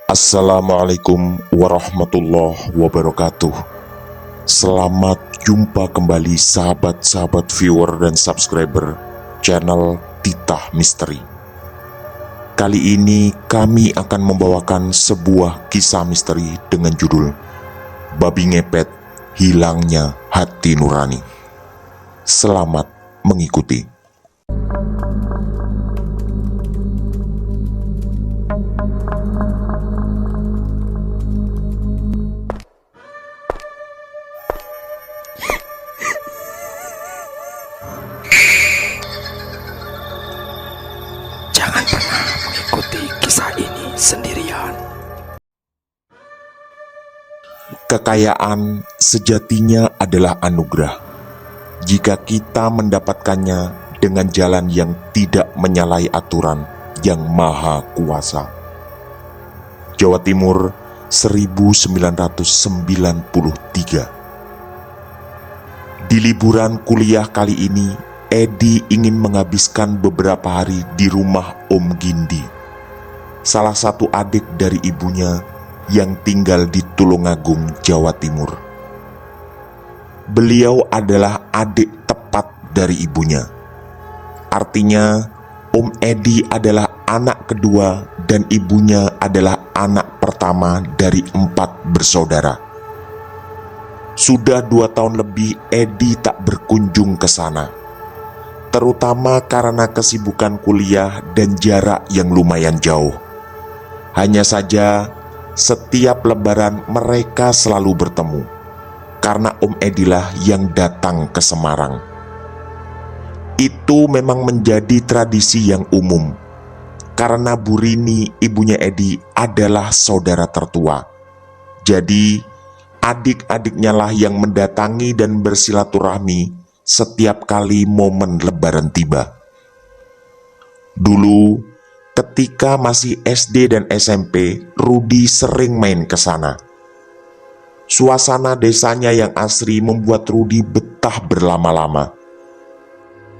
Assalamualaikum warahmatullahi wabarakatuh. Selamat jumpa kembali sahabat-sahabat viewer dan subscriber channel Titah Misteri. Kali ini kami akan membawakan sebuah kisah misteri dengan judul Babi Ngepet, Hilangnya Hati Nurani. Selamat mengikuti. Jangan pernah mengikuti kisah ini sendirian. Kekayaan sejatinya adalah anugerah jika kita mendapatkannya dengan jalan yang tidak menyalahi aturan yang maha kuasa. Jawa Timur 1993. Di liburan kuliah kali ini, Edi ingin menghabiskan beberapa hari di rumah Om Gindi, salah satu adik dari ibunya yang tinggal di Tulungagung, Jawa Timur. Beliau adalah adik tepat dari ibunya. Artinya, Om Edi adalah anak kedua dan ibunya adalah anak pertama dari 4 bersaudara. Sudah 2 tahun lebih Edi tak berkunjung ke sana, terutama karena kesibukan kuliah dan jarak yang lumayan jauh. Hanya saja, setiap lebaran mereka selalu bertemu, karena Om Edilah yang datang ke Semarang. Itu memang menjadi tradisi yang umum, karena Bu Rini, ibunya Edi, adalah saudara tertua. Jadi, adik-adiknya lah yang mendatangi dan bersilaturahmi setiap kali momen lebaran tiba. Dulu, ketika masih SD dan SMP, Rudi sering main ke sana. Suasana desanya yang asri membuat Rudi betah berlama-lama.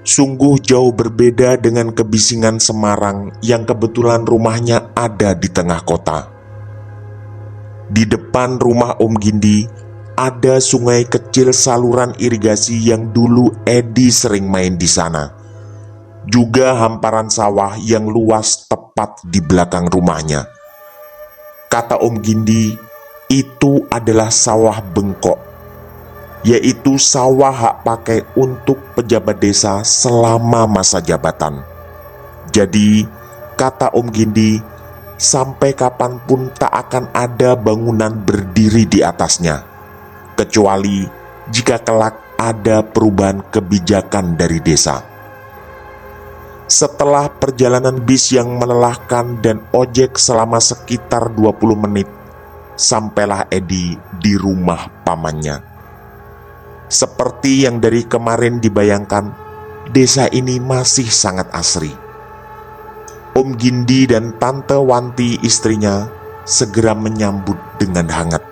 Sungguh jauh berbeda dengan kebisingan Semarang yang kebetulan rumahnya ada di tengah kota. Di depan rumah Om Gindi ada sungai kecil saluran irigasi yang dulu Edi sering main di sana. Juga hamparan sawah yang luas tepat di belakang rumahnya. Kata Om Gindi, itu adalah sawah bengkok, yaitu sawah hak pakai untuk pejabat desa selama masa jabatan. Jadi, kata Om Gindi, sampai kapanpun tak akan ada bangunan berdiri di atasnya, kecuali jika kelak ada perubahan kebijakan dari desa. Setelah perjalanan bis yang melelahkan dan ojek selama sekitar 20 menit, sampailah Edi di rumah pamannya. Seperti yang dari kemarin dibayangkan, desa ini masih sangat asri. Om Gindi dan Tante Wanti, istrinya, segera menyambut dengan hangat.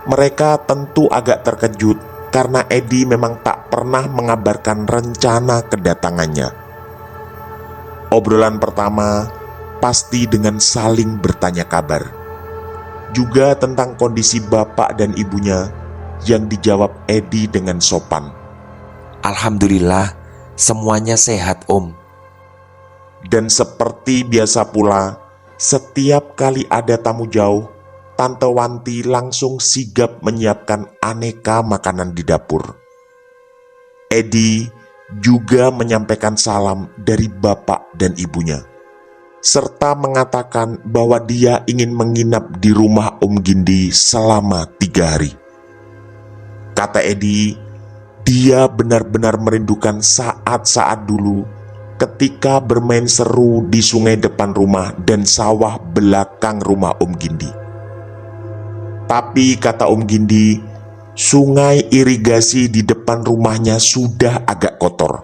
Mereka tentu agak terkejut karena Edi memang tak pernah mengabarkan rencana kedatangannya. Obrolan pertama pasti dengan saling bertanya kabar, juga tentang kondisi bapak dan ibunya, yang dijawab Edi dengan sopan. Alhamdulillah, semuanya sehat, Om. Dan seperti biasa pula, setiap kali ada tamu jauh, Tante Wanti langsung sigap menyiapkan aneka makanan di dapur. Edi juga menyampaikan salam dari bapak dan ibunya, serta mengatakan bahwa dia ingin menginap di rumah Om Gindi selama 3 hari. Kata Edi, dia benar-benar merindukan saat-saat dulu ketika bermain seru di sungai depan rumah dan sawah belakang rumah Om Gindi. Tapi kata Om Gindi, sungai irigasi di depan rumahnya sudah agak kotor.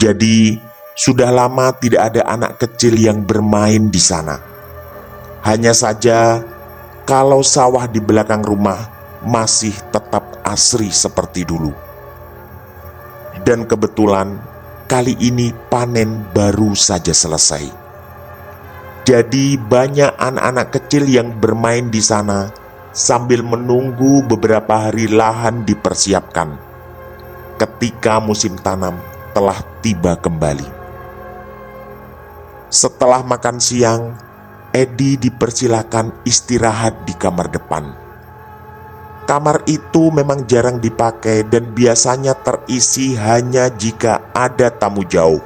Jadi, sudah lama tidak ada anak kecil yang bermain di sana. Hanya saja, kalau sawah di belakang rumah masih tetap asri seperti dulu. Dan kebetulan, kali ini panen baru saja selesai. Jadi banyak anak-anak kecil yang bermain di sana sambil menunggu beberapa hari lahan dipersiapkan ketika musim tanam telah tiba kembali. Setelah makan siang, Edi dipersilakan istirahat di kamar depan. Kamar itu memang jarang dipakai dan biasanya terisi hanya jika ada tamu jauh.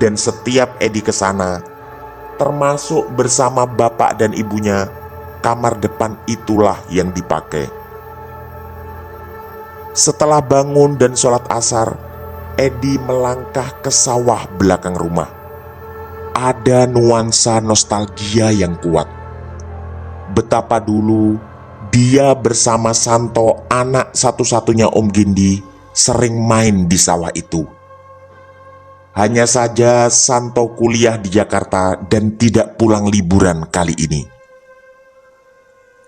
Dan setiap Edi ke sana, termasuk bersama bapak dan ibunya, kamar depan itulah yang dipakai. Setelah bangun dan sholat asar, Edi melangkah ke sawah belakang rumah. Ada nuansa nostalgia yang kuat. Betapa dulu dia bersama Santo, anak satu-satunya Om Gindi, sering main di sawah itu. Hanya saja Santo kuliah di Jakarta dan tidak pulang liburan kali ini.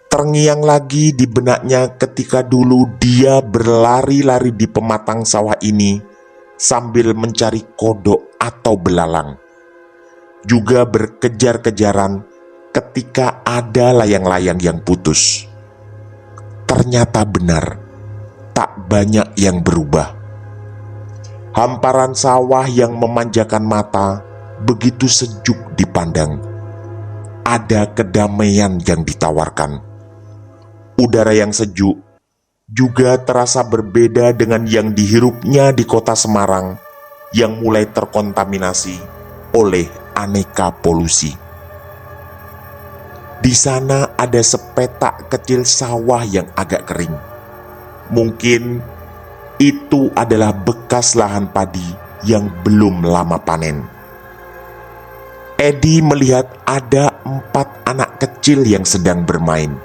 Terngiang lagi di benaknya ketika dulu dia berlari-lari di pematang sawah ini sambil mencari kodok atau belalang. Juga berkejar-kejaran ketika ada layang-layang yang putus. Ternyata benar, tak banyak yang berubah. Hamparan sawah yang memanjakan mata begitu sejuk dipandang. Ada kedamaian yang ditawarkan. Udara yang sejuk juga terasa berbeda dengan yang dihirupnya di kota Semarang yang mulai terkontaminasi oleh aneka polusi. Di sana ada sepetak kecil sawah yang agak kering. Mungkin itu adalah bekas lahan padi yang belum lama panen. Edi melihat ada 4 anak kecil yang sedang bermain.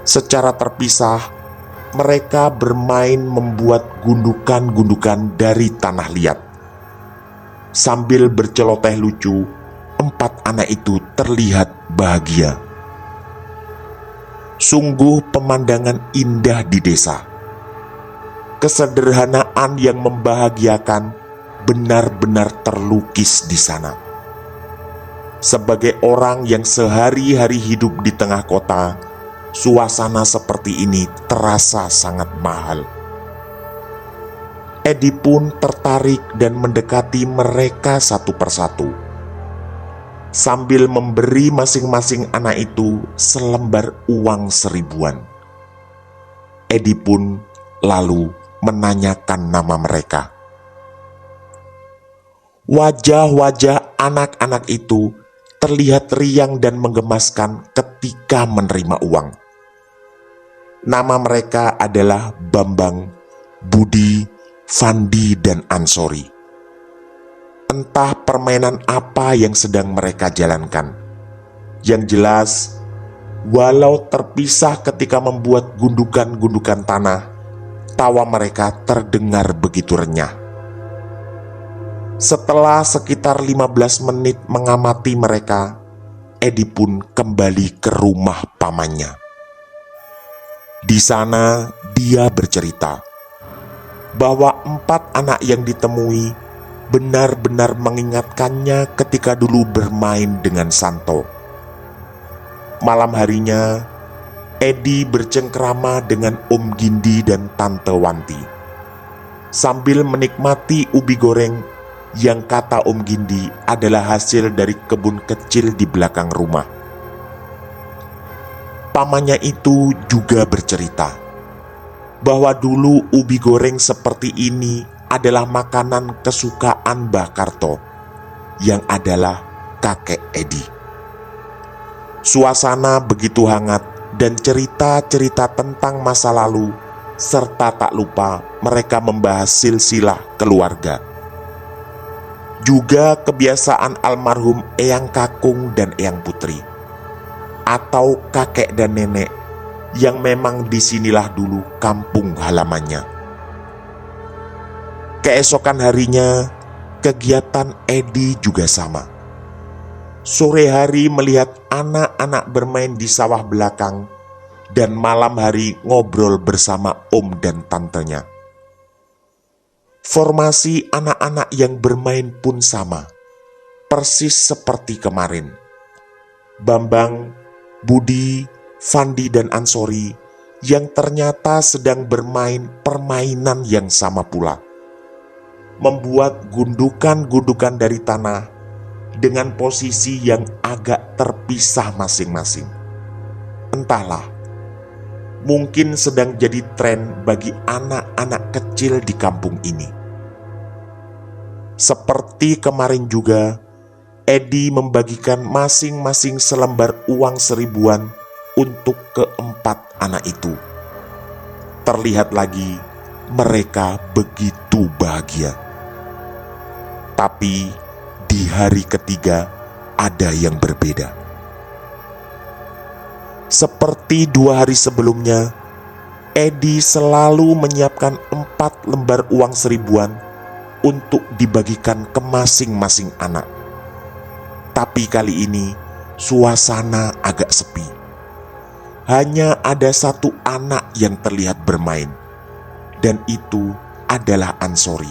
Secara terpisah, mereka bermain membuat gundukan-gundukan dari tanah liat. Sambil berceloteh lucu, 4 anak itu terlihat bahagia. Sungguh pemandangan indah di desa. Kesederhanaan yang membahagiakan benar-benar terlukis di sana. Sebagai orang yang sehari-hari hidup di tengah kota, suasana seperti ini terasa sangat mahal. Edi pun tertarik dan mendekati mereka satu persatu, sambil memberi masing-masing anak itu selembar uang 1000-an. Edi pun lalu menanyakan nama mereka. Wajah-wajah anak-anak itu terlihat riang dan menggemaskan ketika menerima uang. Nama mereka adalah Bambang, Budi, Fandi, dan Ansori. Entah permainan apa yang sedang mereka jalankan. Yang jelas, walau terpisah ketika membuat gundukan-gundukan tanah, tawa mereka terdengar begitu renyah. Setelah sekitar 15 menit mengamati mereka, Edi pun kembali ke rumah pamannya. Di sana dia bercerita bahwa 4 anak yang ditemui benar-benar mengingatkannya ketika dulu bermain dengan Santo. Malam harinya, Edi bercengkrama dengan Om Gindi dan Tante Wanti, sambil menikmati ubi goreng yang kata Om Gindi adalah hasil dari kebun kecil di belakang rumah. Pamannya itu juga bercerita bahwa dulu ubi goreng seperti ini adalah makanan kesukaan Mbah Karto, yang adalah kakek Edi. Suasana begitu hangat dan cerita-cerita tentang masa lalu, serta tak lupa mereka membahas silsilah keluarga. Juga kebiasaan almarhum Eyang Kakung dan Eyang Putri, atau kakek dan nenek, yang memang disinilah dulu kampung halamannya. Keesokan harinya, kegiatan Edi juga sama. Sore hari melihat anak-anak bermain di sawah belakang, dan malam hari ngobrol bersama om dan tantenya. Formasi anak-anak yang bermain pun sama. persis seperti kemarin. Bambang, Budi, Fandi, dan Ansori yang ternyata sedang bermain permainan yang sama pula, membuat gundukan-gundukan dari tanah dengan posisi yang agak terpisah masing-masing. Entahlah, mungkin sedang jadi tren bagi anak-anak kecil di kampung ini. Seperti kemarin juga, Edi membagikan masing-masing selembar uang 1000-an untuk keempat anak itu. Terlihat lagi mereka begitu bahagia. Tapi di hari ketiga ada yang berbeda. Seperti 2 hari sebelumnya, Edi selalu menyiapkan 4 lembar uang 1000-an untuk dibagikan ke masing-masing anak. Tapi kali ini suasana agak sepi. Hanya ada 1 anak yang terlihat bermain, dan itu adalah Ansori.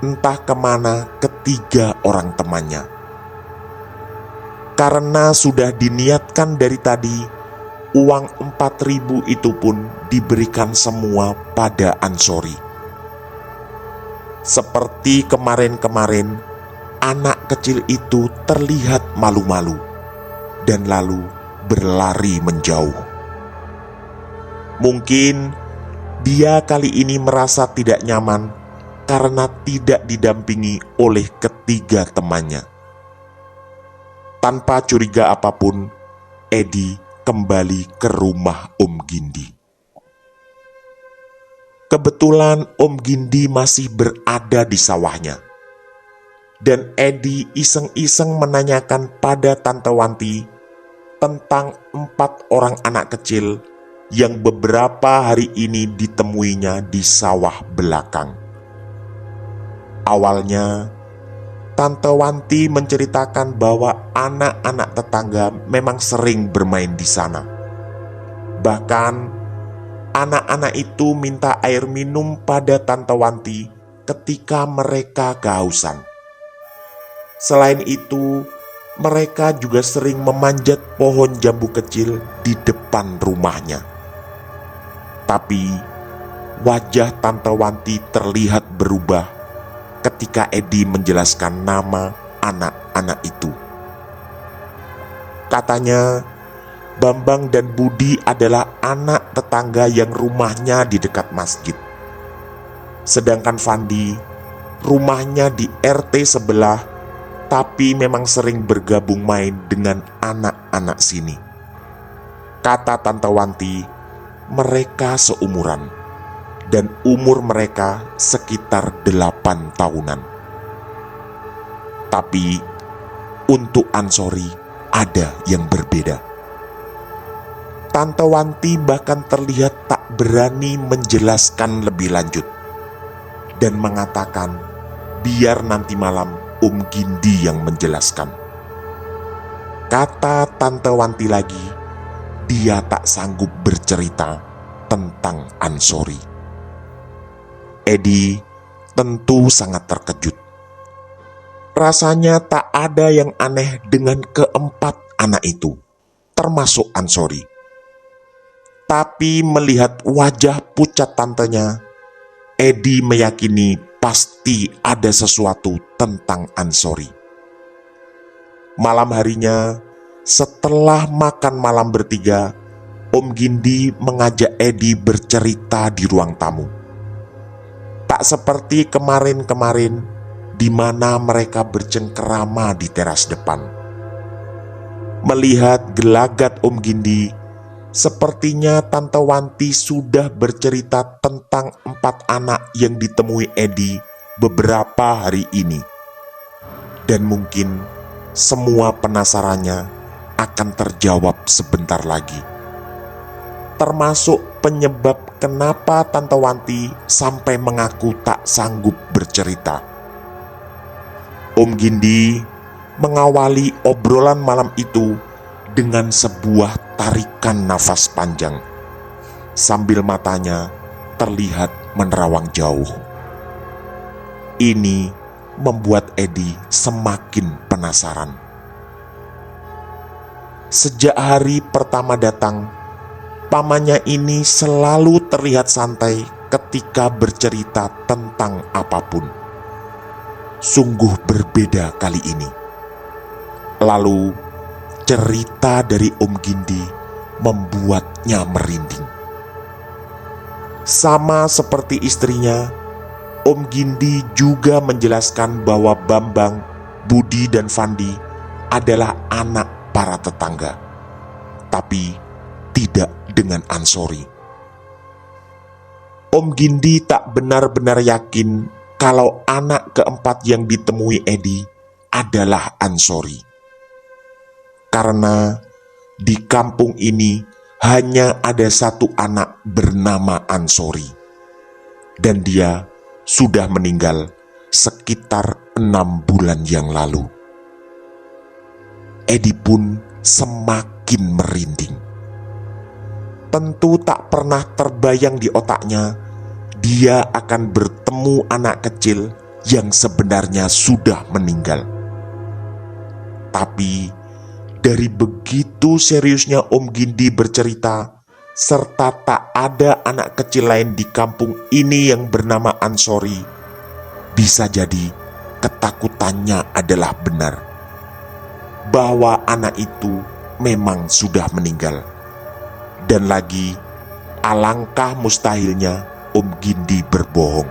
Entah kemana ketiga orang temannya. Karena sudah diniatkan dari tadi, uang 4.000 itu pun diberikan semua pada Ansori. Seperti kemarin-kemarin, anak kecil itu terlihat malu-malu dan lalu berlari menjauh. Mungkin dia kali ini merasa tidak nyaman karena tidak didampingi oleh ketiga temannya. Tanpa curiga apapun, Edi kembali ke rumah Om Gindi. Kebetulan Om Gindi masih berada di sawahnya. Dan Edi iseng-iseng menanyakan pada Tante Wanti tentang 4 orang anak kecil yang beberapa hari ini ditemuinya di sawah belakang. Awalnya, Tante Wanti menceritakan bahwa anak-anak tetangga memang sering bermain di sana. Bahkan, anak-anak itu minta air minum pada Tante Wanti ketika mereka kehausan. Selain itu, mereka juga sering memanjat pohon jambu kecil di depan rumahnya. Tapi, wajah Tante Wanti terlihat berubah ketika Edi menjelaskan nama anak-anak itu. Katanya, Bambang dan Budi adalah anak tetangga yang rumahnya di dekat masjid. Sedangkan Fandi, rumahnya di RT sebelah, tapi memang sering bergabung main dengan anak-anak sini. Kata Tante Wanti, mereka seumuran, dan umur mereka sekitar 8 tahunan. Tapi untuk Ansori ada yang berbeda. Tante Wanti bahkan terlihat tak berani menjelaskan lebih lanjut, dan mengatakan biar nanti malam Om Gindi yang menjelaskan. Kata Tante Wanti lagi, dia tak sanggup bercerita tentang Ansori. Edi tentu sangat terkejut. Rasanya tak ada yang aneh dengan keempat anak itu, termasuk Ansori. Tapi melihat wajah pucat tantenya, Edi meyakini pasti ada sesuatu tentang Ansori. Malam harinya, setelah makan malam bertiga, Om Gindi mengajak Edi bercerita di ruang tamu. Tak seperti kemarin-kemarin, di mana mereka bercengkerama di teras depan. Melihat gelagat Om Gindi, sepertinya Tante Wanti sudah bercerita tentang 4 anak yang ditemui Edi beberapa hari ini. Dan mungkin semua penasarannya akan terjawab sebentar lagi. Termasuk penyebab kenapa Tante Wanti sampai mengaku tak sanggup bercerita. Om Gindi mengawali obrolan malam itu dengan sebuah tarikan nafas panjang, sambil matanya terlihat menerawang jauh. Ini membuat Edi semakin penasaran. Sejak hari pertama datang, pamannya ini selalu terlihat santai ketika bercerita tentang apapun. Sungguh berbeda kali ini. Lalu, cerita dari Om Gindi membuatnya merinding. Sama seperti istrinya, Om Gindi juga menjelaskan bahwa Bambang, Budi, dan Fandi adalah anak para tetangga, tapi tidak dengan Ansori. Om Gindi tak benar-benar yakin kalau anak keempat yang ditemui Edi adalah Ansori. Karena di kampung ini hanya ada satu anak bernama Ansori, dan dia sudah meninggal sekitar 6 bulan yang lalu. Edi pun semakin merinding. Tentu tak pernah terbayang di otaknya dia akan bertemu anak kecil yang sebenarnya sudah meninggal. Tapi dari begitu seriusnya Om Gindi bercerita, serta tak ada anak kecil lain di kampung ini yang bernama Ansori, bisa jadi ketakutannya adalah benar, bahwa anak itu memang sudah meninggal. Dan lagi, alangkah mustahilnya Om Gindi berbohong.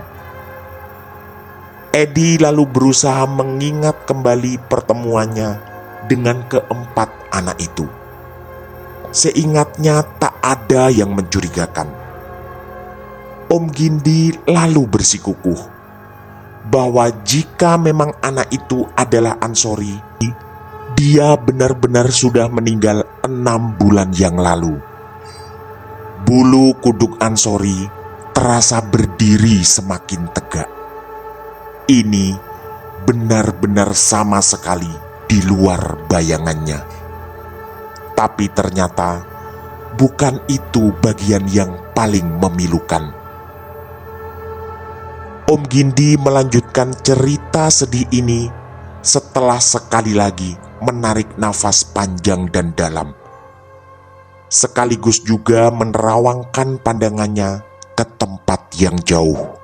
Edi lalu berusaha mengingat kembali pertemuannya dengan keempat anak itu. Seingatnya tak ada yang mencurigakan. Om Gindi lalu bersikukuh bahwa jika memang anak itu adalah Ansori, dia benar-benar sudah meninggal 6 bulan yang lalu. Bulu kuduk Ansori terasa berdiri semakin tegak. Ini benar-benar sama sekali di luar bayangannya. Tapi ternyata bukan itu bagian yang paling memilukan. Om Gindi melanjutkan cerita sedih ini setelah sekali lagi menarik nafas panjang dan dalam, sekaligus juga menerawangkan pandangannya ke tempat yang jauh.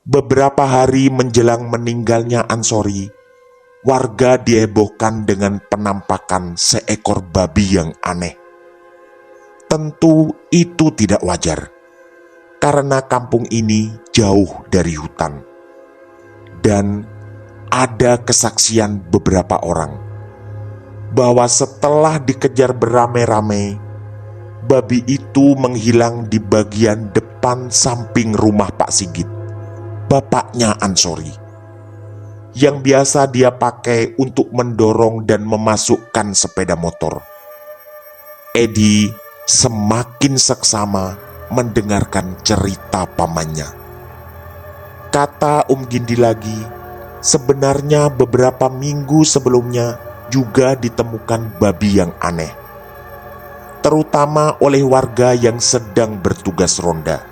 Beberapa hari menjelang meninggalnya Ansori, warga dihebohkan dengan penampakan seekor babi yang aneh. Tentu itu tidak wajar, karena kampung ini jauh dari hutan. Dan ada kesaksian beberapa orang bahwa setelah dikejar beramai-ramai, babi itu menghilang di bagian depan samping rumah Pak Sigit, bapaknya Ansori, yang biasa dia pakai untuk mendorong dan memasukkan sepeda motor. Edi semakin seksama mendengarkan cerita pamannya. Kata Om Gindi lagi, sebenarnya beberapa minggu sebelumnya juga ditemukan babi yang aneh, terutama oleh warga yang sedang bertugas ronda.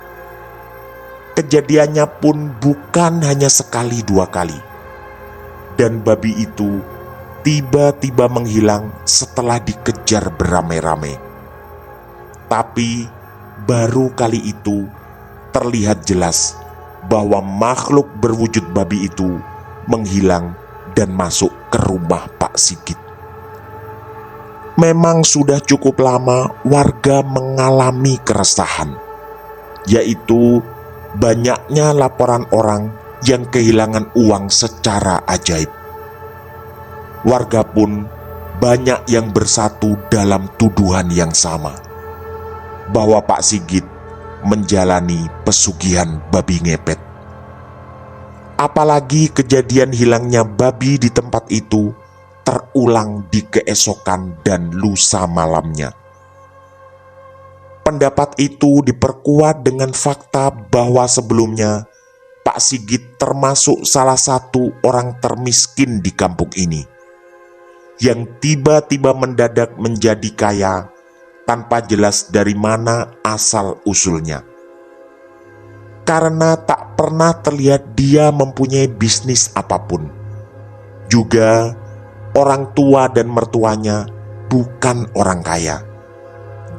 Kejadiannya pun bukan hanya sekali dua kali, dan babi itu tiba-tiba menghilang setelah dikejar beramai-ramai. Tapi baru kali itu terlihat jelas bahwa makhluk berwujud babi itu menghilang dan masuk ke rumah Pak Sigit. Memang sudah cukup lama warga mengalami keresahan, yaitu banyaknya laporan orang yang kehilangan uang secara ajaib. Warga pun banyak yang bersatu dalam tuduhan yang sama, bahwa Pak Sigit menjalani pesugihan babi ngepet. Apalagi kejadian hilangnya babi di tempat itu terulang di keesokan dan lusa malamnya. Pendapat itu diperkuat dengan fakta bahwa sebelumnya Pak Sigit termasuk salah satu orang termiskin di kampung ini, yang tiba-tiba mendadak menjadi kaya tanpa jelas dari mana asal-usulnya. karena tak pernah terlihat dia mempunyai bisnis apapun. Juga orang tua dan mertuanya bukan orang kaya.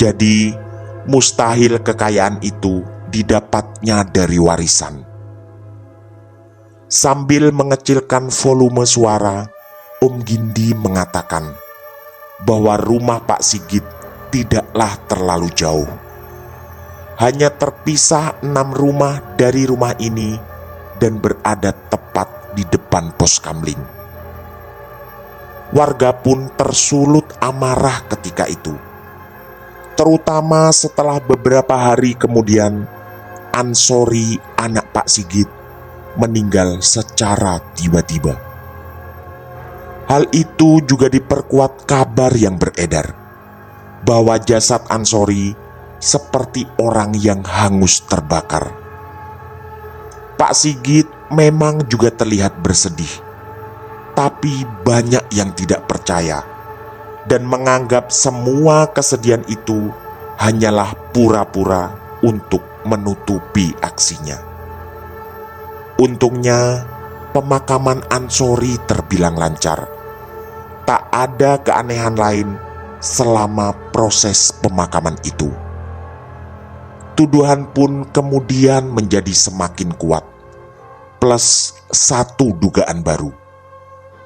Jadi mustahil kekayaan itu didapatnya dari warisan. Sambil mengecilkan volume suara, Om Gindi mengatakan bahwa rumah Pak Sigit tidaklah terlalu jauh. Hanya terpisah 6 rumah dari rumah ini dan berada tepat di depan pos kamling. Warga pun tersulut amarah ketika itu, terutama setelah beberapa hari kemudian Ansori, anak Pak Sigit, meninggal secara tiba-tiba. Hal itu juga diperkuat kabar yang beredar bahwa jasad Ansori seperti orang yang hangus terbakar. Pak Sigit memang juga terlihat bersedih, tapi banyak yang tidak percaya dan menganggap semua kesedihan itu hanyalah pura-pura untuk menutupi aksinya. Untungnya pemakaman Ansori terbilang lancar. Tak ada keanehan lain selama proses pemakaman itu. Tuduhan pun kemudian menjadi semakin kuat, plus satu dugaan baru,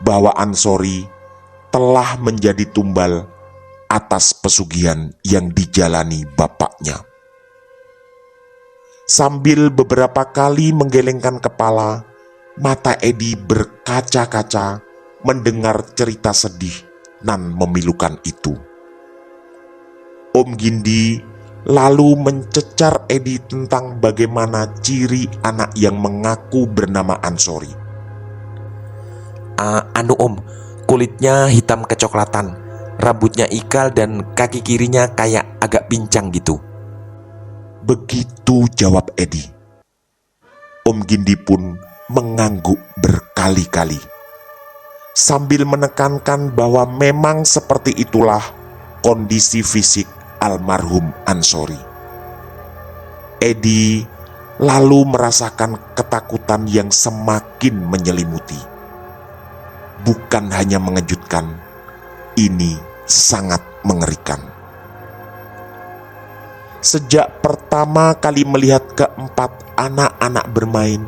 bahwa Ansori telah menjadi tumbal atas pesugihan yang dijalani bapaknya. Sambil beberapa kali menggelengkan kepala, mata Edi berkaca-kaca mendengar cerita sedih nan memilukan itu. Om Gindi lalu mencecar Edi tentang bagaimana ciri anak yang mengaku bernama Ansori. Om, kulitnya hitam kecoklatan, rambutnya ikal dan kaki kirinya kayak agak pincang gitu. Begitu jawab Edi. Om Gindi pun mengangguk berkali-kali, sambil menekankan bahwa memang seperti itulah kondisi fisik almarhum Ansori. Edi lalu merasakan ketakutan yang semakin menyelimuti. Bukan hanya mengejutkan, ini sangat mengerikan. Sejak pertama kali melihat keempat anak-anak bermain,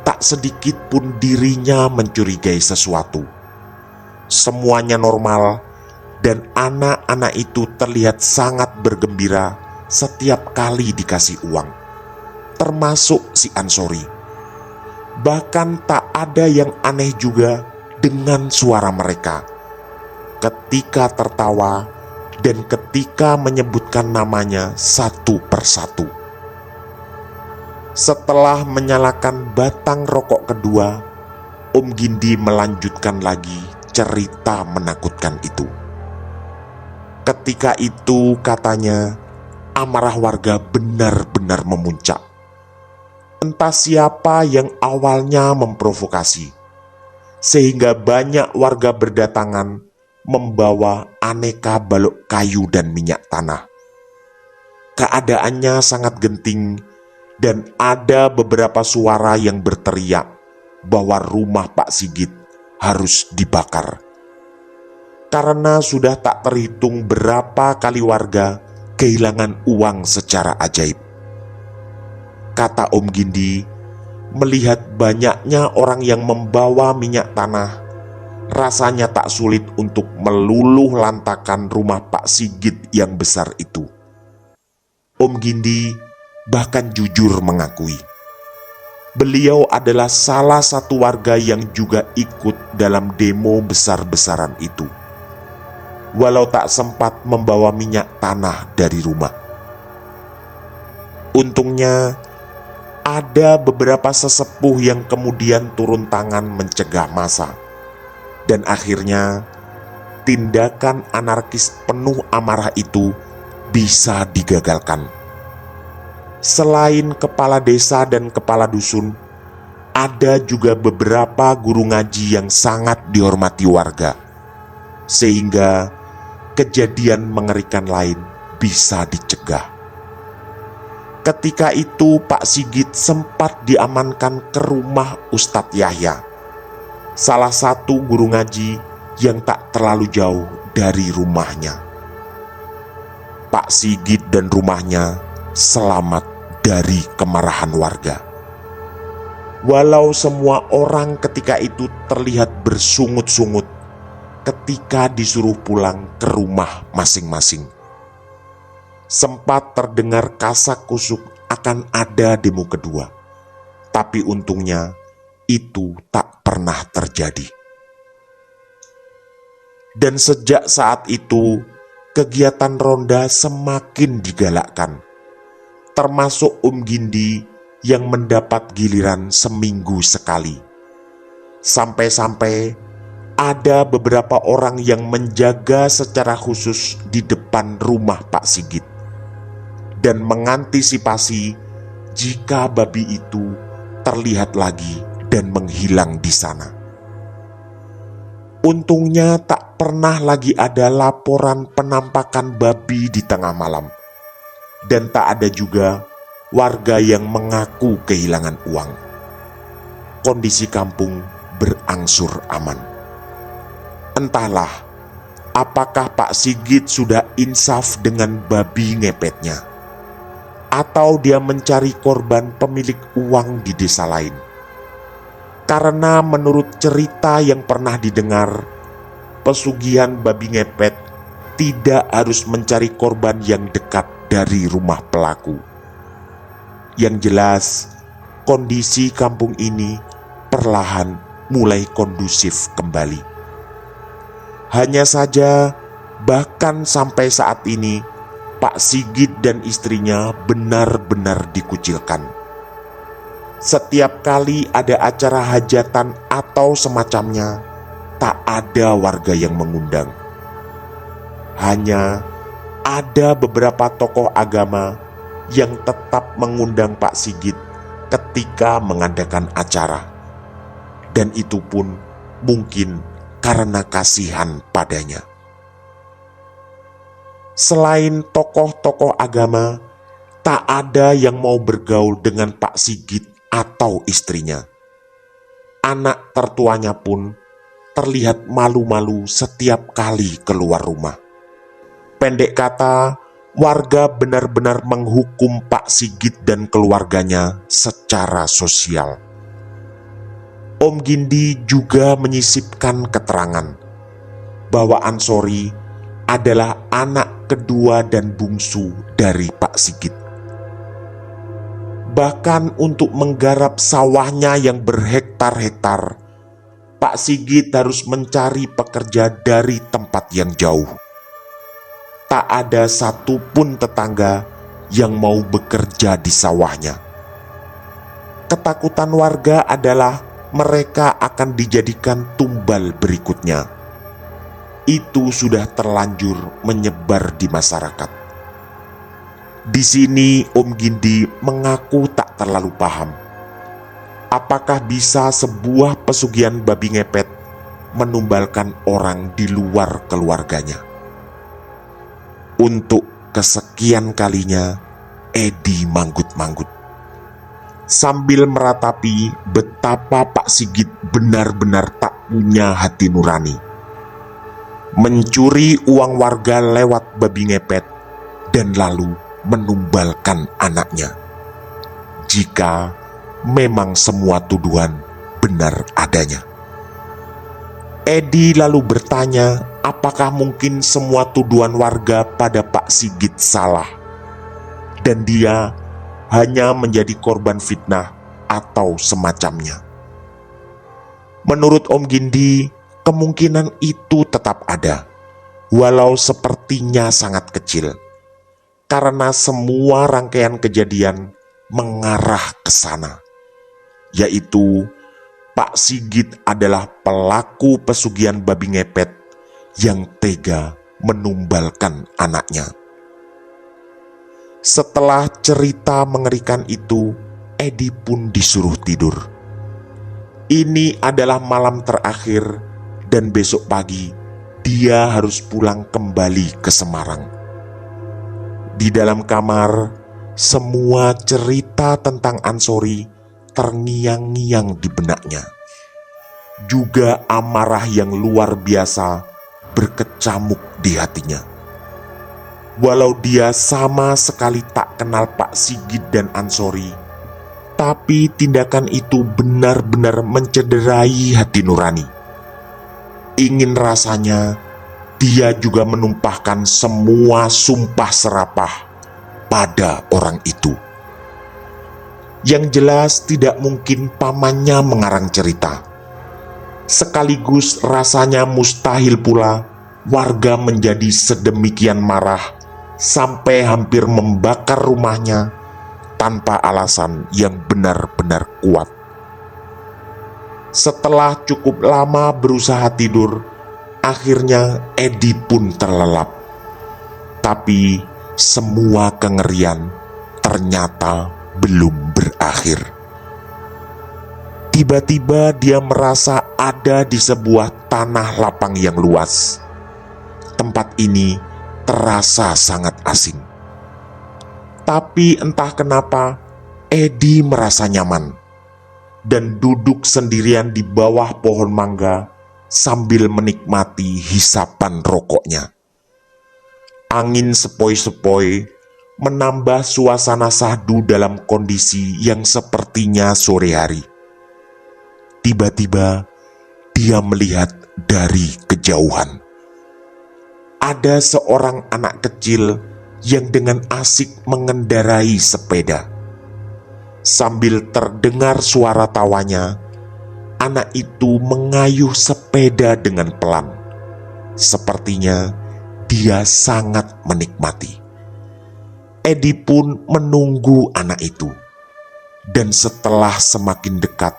tak sedikit pun dirinya mencurigai sesuatu. Semuanya normal, dan anak-anak itu terlihat sangat bergembira setiap kali dikasih uang, termasuk si Ansori. Bahkan tak ada yang aneh juga dengan suara mereka ketika tertawa dan ketika menyebutkan namanya satu persatu. Setelah menyalakan batang rokok kedua, Om Gindi melanjutkan lagi cerita menakutkan itu. Ketika itu katanya amarah warga benar-benar memuncak. Entah siapa yang awalnya memprovokasi, sehingga banyak warga berdatangan membawa aneka balok kayu dan minyak tanah. Keadaannya sangat genting dan ada beberapa suara yang berteriak bahwa rumah Pak Sigit harus dibakar. Karena sudah tak terhitung berapa kali warga kehilangan uang secara ajaib. Kata Om Gindi, melihat banyaknya orang yang membawa minyak tanah, rasanya tak sulit untuk meluluh lantakan rumah Pak Sigit yang besar itu. Om Gindi bahkan jujur mengakui, beliau adalah salah satu warga yang juga ikut dalam demo besar-besaran itu, walau tak sempat membawa minyak tanah dari rumah. Untungnya ada beberapa sesepuh yang kemudian turun tangan mencegah massa, dan akhirnya tindakan anarkis penuh amarah itu bisa digagalkan. Selain kepala desa dan kepala dusun, ada juga beberapa guru ngaji yang sangat dihormati warga, sehingga kejadian mengerikan lain bisa dicegah. Ketika itu Pak Sigit sempat diamankan ke rumah Ustadz Yahya, salah satu guru ngaji yang tak terlalu jauh dari rumahnya. Pak Sigit dan rumahnya selamat dari kemarahan warga. Walau semua orang ketika itu terlihat bersungut-sungut ketika disuruh pulang ke rumah masing-masing. Sempat terdengar kasak-kusuk akan ada demo kedua, tapi untungnya itu tak pernah terjadi. Dan sejak saat itu, kegiatan ronda semakin digalakkan, termasuk Gindi yang mendapat giliran seminggu sekali. Sampai-sampai ada beberapa orang yang menjaga secara khusus di depan rumah Pak Sigit dan mengantisipasi jika babi itu terlihat lagi dan menghilang di sana. Untungnya tak pernah lagi ada laporan penampakan babi di tengah malam, dan tak ada juga warga yang mengaku kehilangan uang. Kondisi kampung berangsur aman. Entahlah, apakah Pak Sigit sudah insaf dengan babi ngepetnya, atau dia mencari korban pemilik uang di desa lain. Karena menurut cerita yang pernah didengar, pesugihan babi ngepet tidak harus mencari korban yang dekat dari rumah pelaku. Yang jelas, kondisi kampung ini perlahan mulai kondusif kembali. Hanya saja, bahkan sampai saat ini, Pak Sigit dan istrinya benar-benar dikucilkan. Setiap kali ada acara hajatan atau semacamnya, tak ada warga yang mengundang. Hanya ada beberapa tokoh agama yang tetap mengundang Pak Sigit ketika mengadakan acara. Dan itu pun mungkin karena kasihan padanya. Selain tokoh-tokoh agama, tak ada yang mau bergaul dengan Pak Sigit atau istrinya. Anak tertuanya pun terlihat malu-malu setiap kali keluar rumah. Pendek kata, warga benar-benar menghukum Pak Sigit dan keluarganya secara sosial. Om Gindi juga menyisipkan keterangan bahwa Ansori adalah anak kedua dan bungsu dari Pak Sigit. Bahkan untuk menggarap sawahnya yang berhektar-hektar, Pak Sigit harus mencari pekerja dari tempat yang jauh. Tak ada satupun tetangga yang mau bekerja di sawahnya. Ketakutan warga adalah mereka akan dijadikan tumbal berikutnya. Itu sudah terlanjur menyebar di masyarakat. Di sini Om Gindi mengaku tak terlalu paham. Apakah bisa sebuah pesugihan babi ngepet menumbalkan orang di luar keluarganya? Untuk kesekian kalinya, Edi manggut-manggut sambil meratapi betapa Pak Sigit benar-benar tak punya hati nurani. Mencuri uang warga lewat babi ngepet dan lalu menumbalkan anaknya. Jika memang semua tuduhan benar adanya. Edi lalu bertanya, apakah mungkin semua tuduhan warga pada Pak Sigit salah dan dia hanya menjadi korban fitnah atau semacamnya. Menurut Om Gindi, kemungkinan itu tetap ada, walau sepertinya sangat kecil, karena semua rangkaian kejadian mengarah ke sana, yaitu Pak Sigit adalah pelaku pesugihan babi ngepet yang tega menumbalkan anaknya. Setelah cerita mengerikan itu, Edi pun disuruh tidur. Ini adalah malam terakhir dan besok pagi dia harus pulang kembali ke Semarang. Di dalam kamar, semua cerita tentang Ansori terngiang-ngiang di benaknya. Juga amarah yang luar biasa berkecamuk di hatinya. Walau dia sama sekali tak kenal Pak Sigit dan Ansori, tapi tindakan itu benar-benar mencederai hati nurani. Ingin rasanya dia juga menumpahkan semua sumpah serapah pada orang itu. Yang jelas tidak mungkin pamannya mengarang cerita. Sekaligus rasanya mustahil pula warga menjadi sedemikian marah sampai hampir membakar rumahnya tanpa alasan yang benar-benar kuat. Setelah cukup lama berusaha tidur, akhirnya Edi pun terlelap. Tapi semua kengerian ternyata belum berakhir. Tiba-tiba dia merasa ada di sebuah tanah lapang yang luas. Tempat ini terasa sangat asing. Tapi entah kenapa Edi merasa nyaman dan duduk sendirian di bawah pohon mangga sambil menikmati hisapan rokoknya. Angin sepoi-sepoi menambah suasana syahdu dalam kondisi yang sepertinya sore hari. Tiba-tiba dia melihat dari kejauhan. Ada seorang anak kecil yang dengan asik mengendarai sepeda. Sambil terdengar suara tawanya, anak itu mengayuh sepeda dengan pelan. Sepertinya dia sangat menikmati. Edi pun menunggu anak itu. Dan setelah semakin dekat,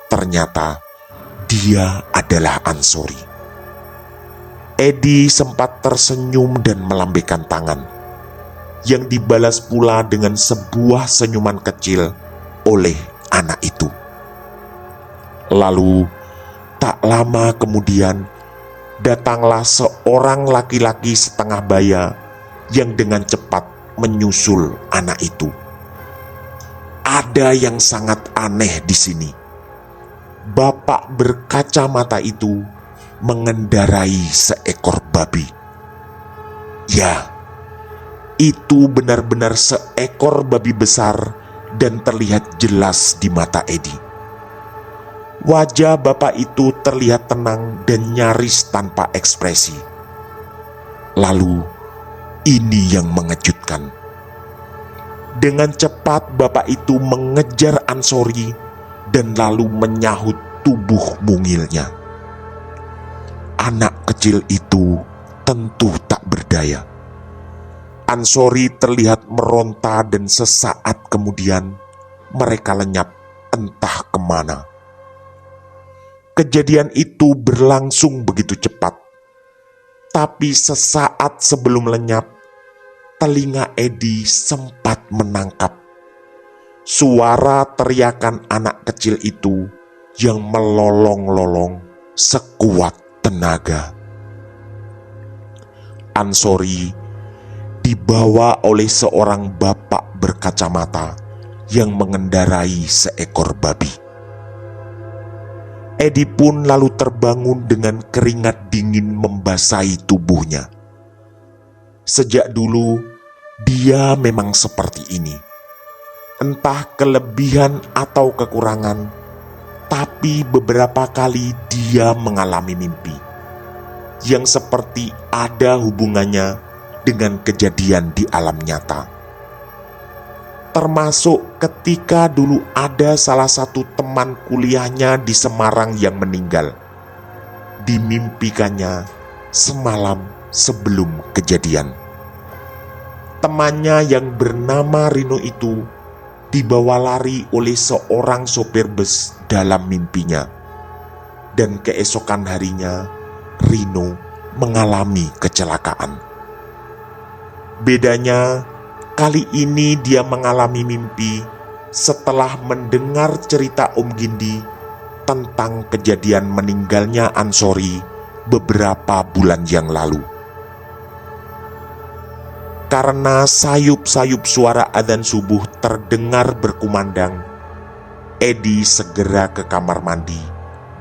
ternyata dia adalah Ansori. Edi sempat tersenyum dan melambaikan tangan, yang dibalas pula dengan sebuah senyuman kecil oleh anak itu. Lalu, tak lama kemudian, datanglah seorang laki-laki setengah baya yang dengan cepat menyusul anak itu. Ada yang sangat aneh di sini. Bapak berkacamata itu mengendarai seekor babi. Ya, itu benar-benar seekor babi besar dan terlihat jelas di mata Edi. Wajah bapak itu terlihat tenang dan nyaris tanpa ekspresi. Lalu, ini yang mengejutkan. Dengan cepat bapak itu mengejar Ansori dan lalu menyahut tubuh mungilnya. Anak kecil itu tentu tak berdaya. Ansori terlihat meronta dan sesaat kemudian mereka lenyap entah kemana. Kejadian itu berlangsung begitu cepat. Tapi sesaat sebelum lenyap, telinga Edi sempat menangkap suara teriakan anak kecil itu yang melolong-lolong sekuat tenaga. Ansori dibawa oleh seorang bapak berkacamata yang mengendarai seekor babi. Edi pun lalu terbangun dengan keringat dingin membasahi tubuhnya. Sejak dulu, dia memang seperti ini. Entah kelebihan atau kekurangan, tapi beberapa kali dia mengalami mimpi yang seperti ada hubungannya dengan kejadian di alam nyata. Termasuk ketika dulu ada salah satu teman kuliahnya di Semarang yang meninggal. Dimimpikannya semalam sebelum kejadian. Temannya yang bernama Rino itu dibawa lari oleh seorang sopir bus dalam mimpinya. Dan keesokan harinya, Rino mengalami kecelakaan. Bedanya, kali ini dia mengalami mimpi setelah mendengar cerita Om Gindi tentang kejadian meninggalnya Ansori beberapa bulan yang lalu. Karena sayup-sayup suara adzan subuh terdengar berkumandang, Edi segera ke kamar mandi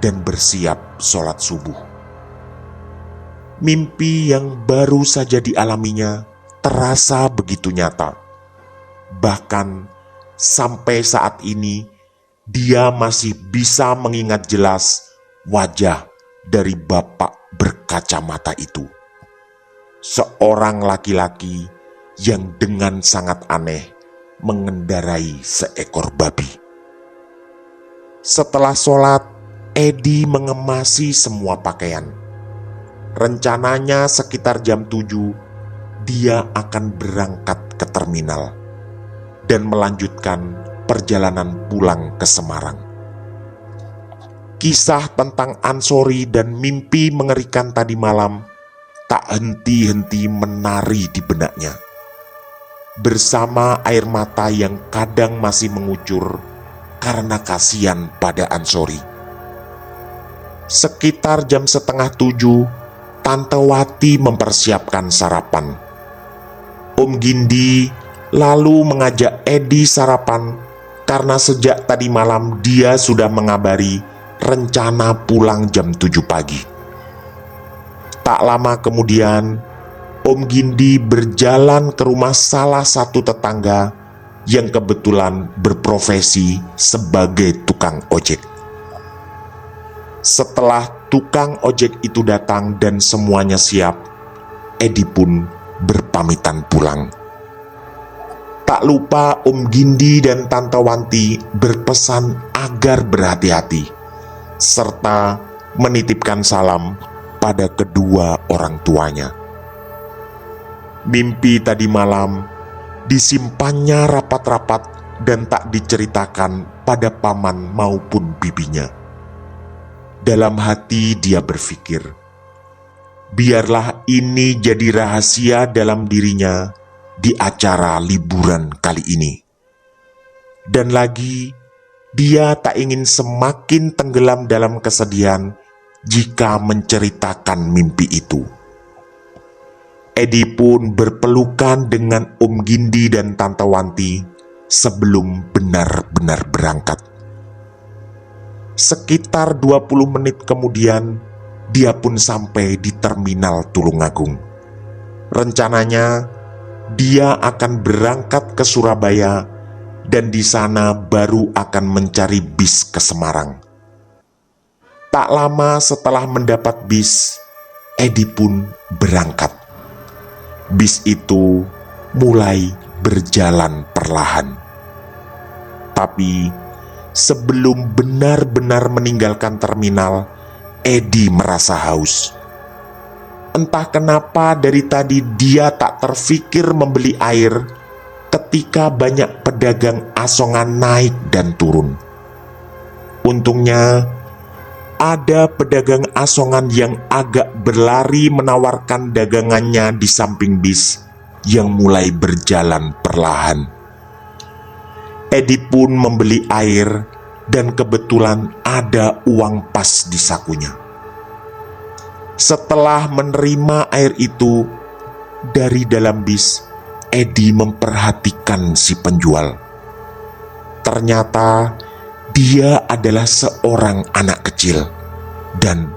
dan bersiap sholat subuh. Mimpi yang baru saja dialaminya terasa begitu nyata. Bahkan sampai saat ini dia masih bisa mengingat jelas wajah dari bapak berkacamata itu. Seorang laki-laki yang dengan sangat aneh mengendarai seekor babi. Setelah sholat, Edi mengemasi semua pakaian. Rencananya sekitar jam 7, dia akan berangkat ke terminal dan melanjutkan perjalanan pulang ke Semarang. Kisah tentang Ansori dan mimpi mengerikan tadi malam tak henti-henti menari di benaknya. Bersama air mata yang kadang masih mengucur karena kasihan pada Ansori. Sekitar jam setengah 7, Tante Wati mempersiapkan sarapan. Om Gindi lalu mengajak Edi sarapan karena sejak tadi malam dia sudah mengabari rencana pulang jam 7 pagi. Tak lama kemudian, Om Gindi berjalan ke rumah salah satu tetangga yang kebetulan berprofesi sebagai tukang ojek. Setelah tukang ojek itu datang dan semuanya siap, Edi pun berpamitan pulang. Tak lupa Om Gindi dan Tante Wanti berpesan agar berhati-hati, serta menitipkan salam pada kedua orang tuanya. Mimpi tadi malam disimpannya rapat-rapat dan tak diceritakan pada paman maupun bibinya. Dalam hati dia berpikir, biarlah ini jadi rahasia dalam dirinya di acara liburan kali ini. Dan lagi, dia tak ingin semakin tenggelam dalam kesedihan jika menceritakan mimpi itu. Edi pun berpelukan dengan Om Gindi dan Tante Wanti sebelum benar-benar berangkat. Sekitar 20 menit kemudian, dia pun sampai di terminal Tulungagung. Rencananya, dia akan berangkat ke Surabaya dan di sana baru akan mencari bis ke Semarang. Tak lama setelah mendapat bis, Edi pun berangkat. Bis itu mulai berjalan perlahan. Tapi sebelum benar-benar meninggalkan terminal, Edi merasa haus. Entah kenapa dari tadi dia tak terfikir membeli air ketika banyak pedagang asongan naik dan turun. Untungnya ada pedagang asongan yang agak berlari menawarkan dagangannya di samping bis yang mulai berjalan perlahan. Edi pun membeli air dan kebetulan ada uang pas di sakunya. Setelah menerima air itu dari dalam bis, Edi memperhatikan si penjual. Ternyata dia adalah seorang anak kecil dan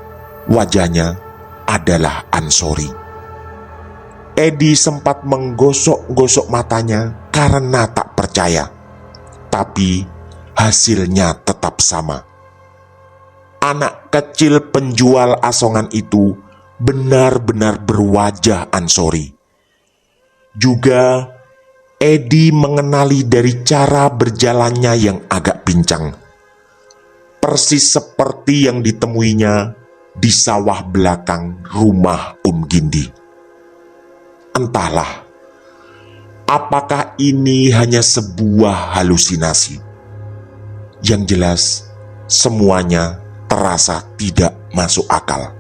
wajahnya adalah Ansori. Edi sempat menggosok-gosok matanya karena tak percaya, tapi hasilnya tetap sama. Anak kecil penjual asongan itu benar-benar berwajah Ansori. Juga Edi mengenali dari cara berjalannya yang agak pincang, persis seperti yang ditemuinya di sawah belakang rumah Om Gindi. Entahlah, apakah ini hanya sebuah halusinasi? Yang jelas, semuanya terasa tidak masuk akal.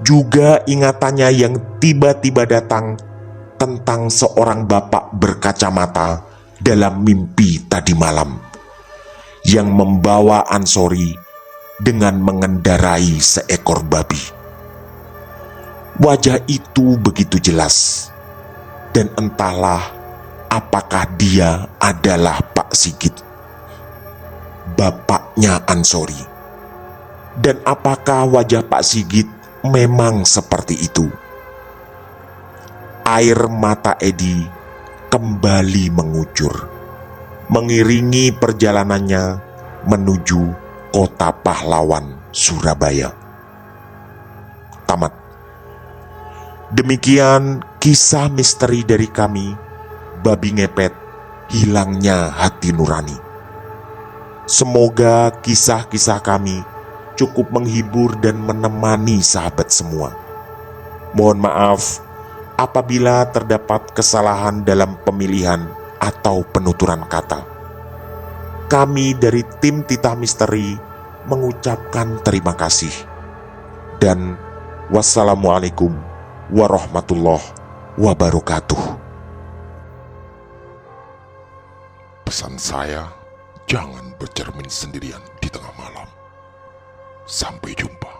Juga ingatannya yang tiba-tiba datang tentang seorang bapak berkacamata dalam mimpi tadi malam, yang membawa Ansori dengan mengendarai seekor babi. Wajah itu begitu jelas, Dan entahlah apakah dia adalah Pak Sigit, bapaknya Ansori. Dan apakah wajah Pak Sigit memang seperti itu? Air mata Edi kembali mengucur, mengiringi perjalanannya menuju kota pahlawan Surabaya. Tamat. Demikian kisah misteri dari kami, Babi Ngepet, Hilangnya Hati Nurani. Semoga kisah-kisah kami cukup menghibur dan menemani sahabat semua. Mohon maaf apabila terdapat kesalahan dalam pemilihan atau penuturan kata. Kami dari tim Titah Misteri mengucapkan terima kasih. Dan wassalamualaikum warahmatullahi wabarakatuh. Pesan saya, jangan bercermin sendirian di tengah malam. Sampai jumpa.